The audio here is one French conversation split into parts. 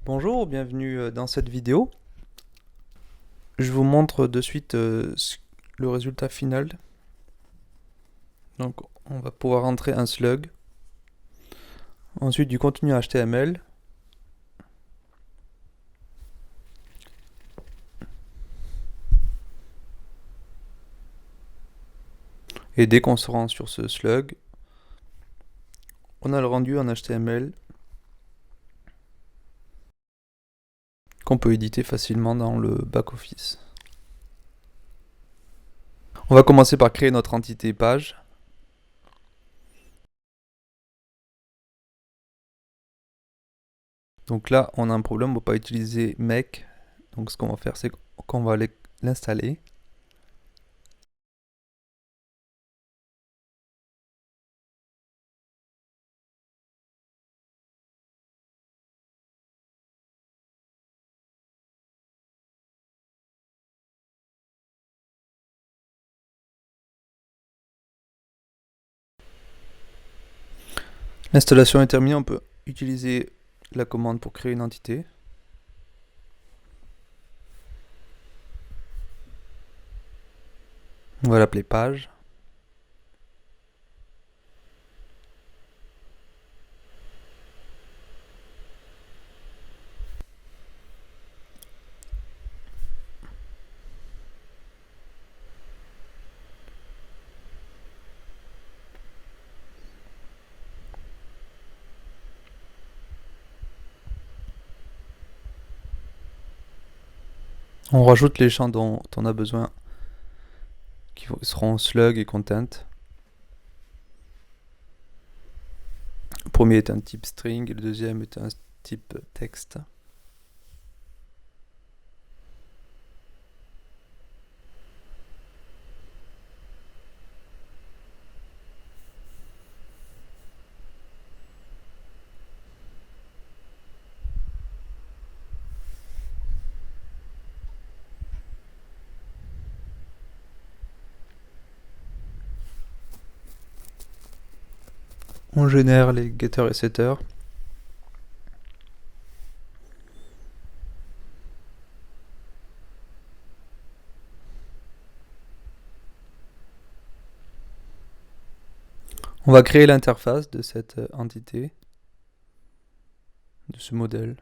Bonjour, bienvenue dans cette vidéo. Je vous montre de suite le résultat final. Donc on va pouvoir entrer un slug. Ensuite du contenu HTML. Et dès qu'on se rend sur ce slug, on a le rendu en HTML qu'on peut éditer facilement dans le back-office. On va commencer par créer notre entité page. Donc là, on a un problème, on ne peut pas utiliser make. Donc ce qu'on va faire, c'est qu'on va l'installer. L'installation est terminée, on peut utiliser la commande pour créer une entité. On va l'appeler page. On rajoute les champs dont on a besoin, qui seront slug et content. Le premier est un type string et le deuxième est un type texte. On génère les getters et setters. On va créer l'interface de cette entité, de ce modèle.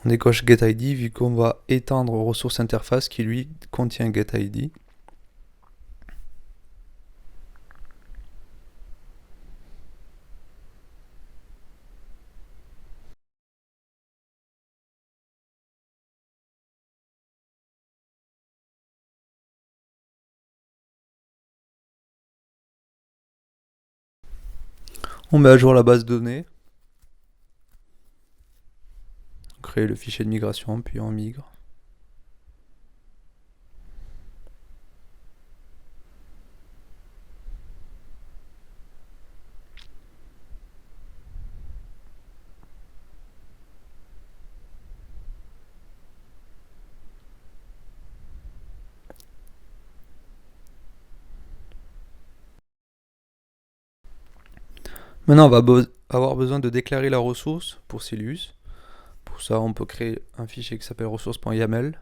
On décoche getID vu qu'on va étendre aux ressources interface qui lui contient getID. On met à jour la base de données. On crée le fichier de migration, puis on migre. Maintenant, on va avoir besoin de déclarer la ressource pour Cilius. Pour ça, on peut créer un fichier qui s'appelle ressources.yaml.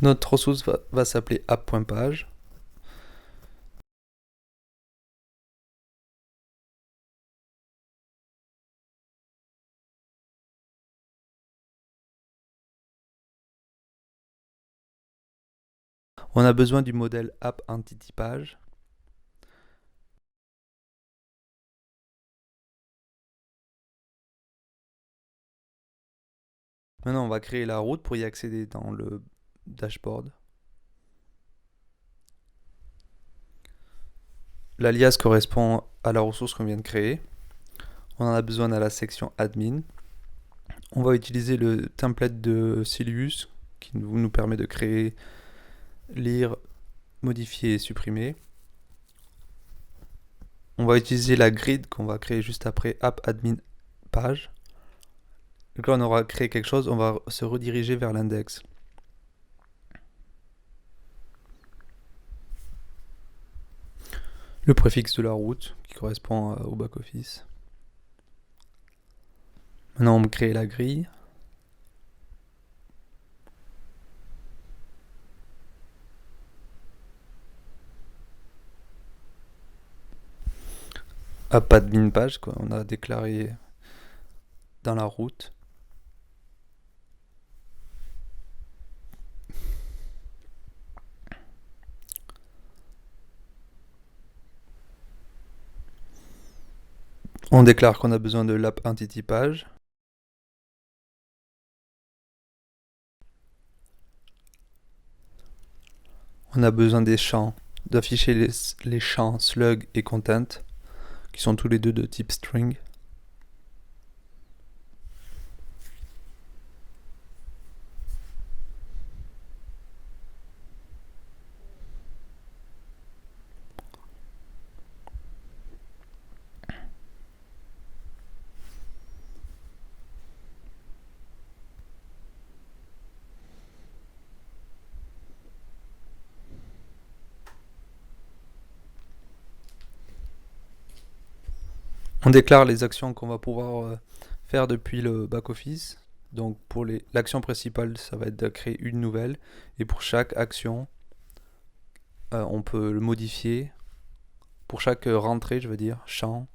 Notre ressource va s'appeler app.page. On a besoin du modèle app_entity_page. Maintenant, on va créer la route pour y accéder dans le dashboard. L'alias correspond à la ressource qu'on vient de créer. On en a besoin dans la section admin. On va utiliser le template de Cilius qui nous permet de créer, lire, modifier et supprimer. On va utiliser la grid qu'on va créer juste après app_admin_page. Quand on aura créé quelque chose, on va se rediriger vers l'index. le préfixe de la route qui correspond au back-office. Maintenant, on va créer la grille. Pas de min page, quoi. On a déclaré dans la route. On déclare qu'on a besoin de l'app entity page. On a besoin des champs, d'afficher les champs slug et content, qui sont tous les deux de type string. On déclare les actions qu'on va pouvoir faire depuis le back-office. Donc pour l'action principale, ça va être de créer une nouvelle. Et pour chaque action, on peut le modifier. Pour chaque rentrée, je veux dire, champ,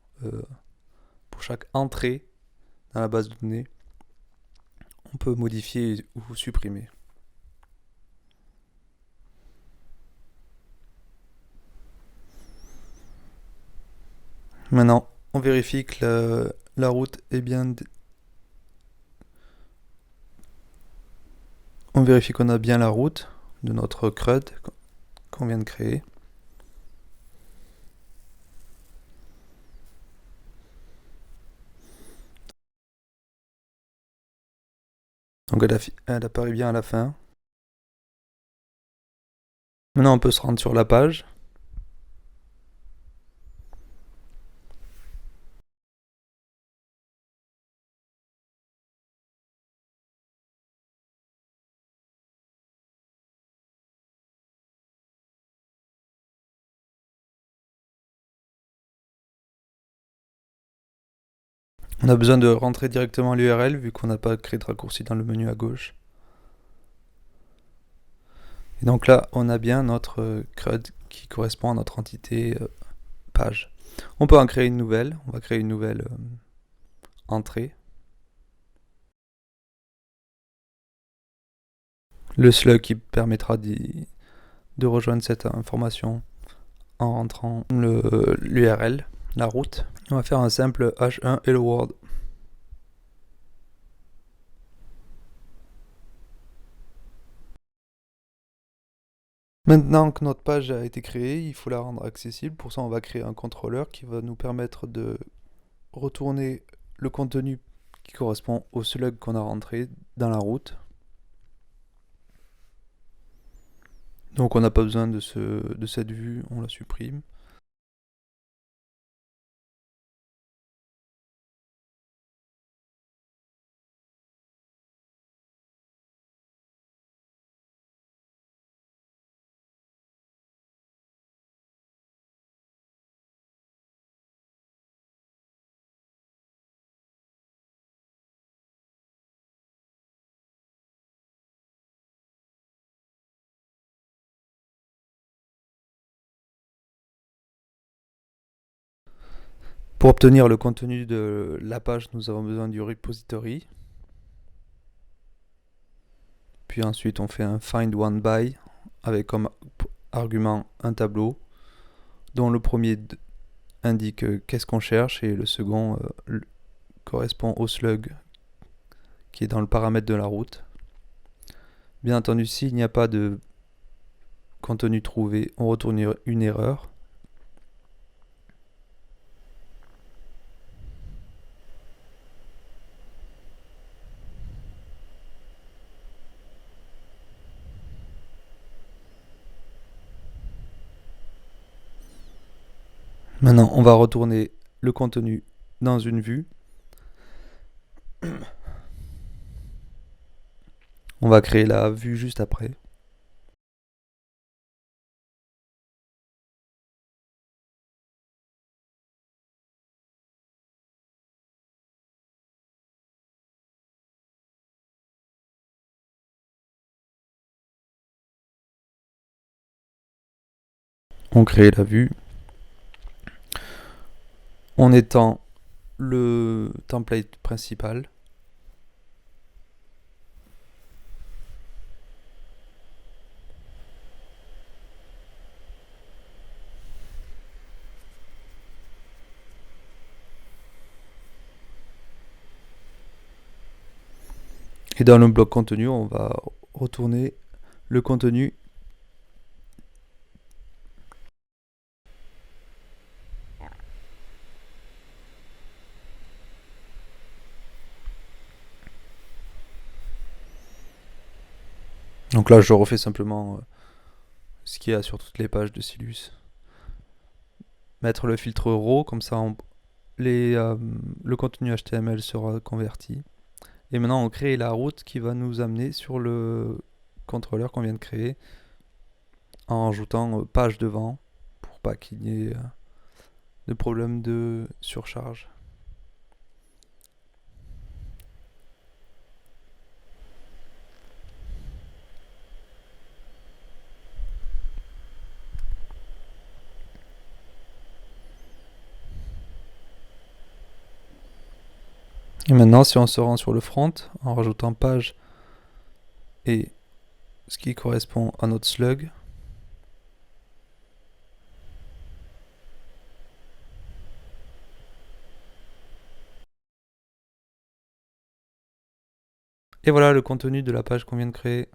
pour chaque entrée dans la base de données, on peut modifier ou supprimer. Maintenant, on vérifie que la route est bien... On vérifie qu'on a bien la route de notre CRUD qu'on vient de créer. Donc elle apparaît bien à la fin. Maintenant, on peut se rendre sur la page. On a besoin de rentrer directement l'URL vu qu'on n'a pas créé de raccourci dans le menu à gauche. Et donc là, on a bien notre CRUD qui correspond à notre entité page. On peut en créer une nouvelle. On va créer une nouvelle entrée. Le slug qui permettra de rejoindre cette information en rentrant l'URL, la route. On va faire un simple h1 hello world. Maintenant que notre page a été créée, il faut la rendre accessible. Pour ça, on va créer un contrôleur qui va nous permettre de retourner le contenu qui correspond au slug qu'on a rentré dans la route. Donc on n'a pas besoin de cette vue, on la supprime. Pour obtenir le contenu de la page, nous avons besoin du repository. Puis ensuite, on fait un find one by avec comme argument un tableau dont le premier indique qu'est-ce qu'on cherche et le second correspond au slug qui est dans le paramètre de la route. Bien entendu, s'il n'y a pas de contenu trouvé, on retourne une erreur. Maintenant, on va retourner le contenu dans une vue. On va créer la vue juste après. On crée la vue. On étend le template principal. Et dans le bloc contenu, on va retourner le contenu. Donc là, je refais simplement ce qu'il y a sur toutes les pages de Silus. Mettre le filtre RAW, comme ça le contenu HTML sera converti. Et maintenant, on crée la route qui va nous amener sur le contrôleur qu'on vient de créer en ajoutant page devant pour pas qu'il y ait de problème de surcharge. Et maintenant, si on se rend sur le front en rajoutant page et ce qui correspond à notre slug, et voilà le contenu de la page qu'on vient de créer.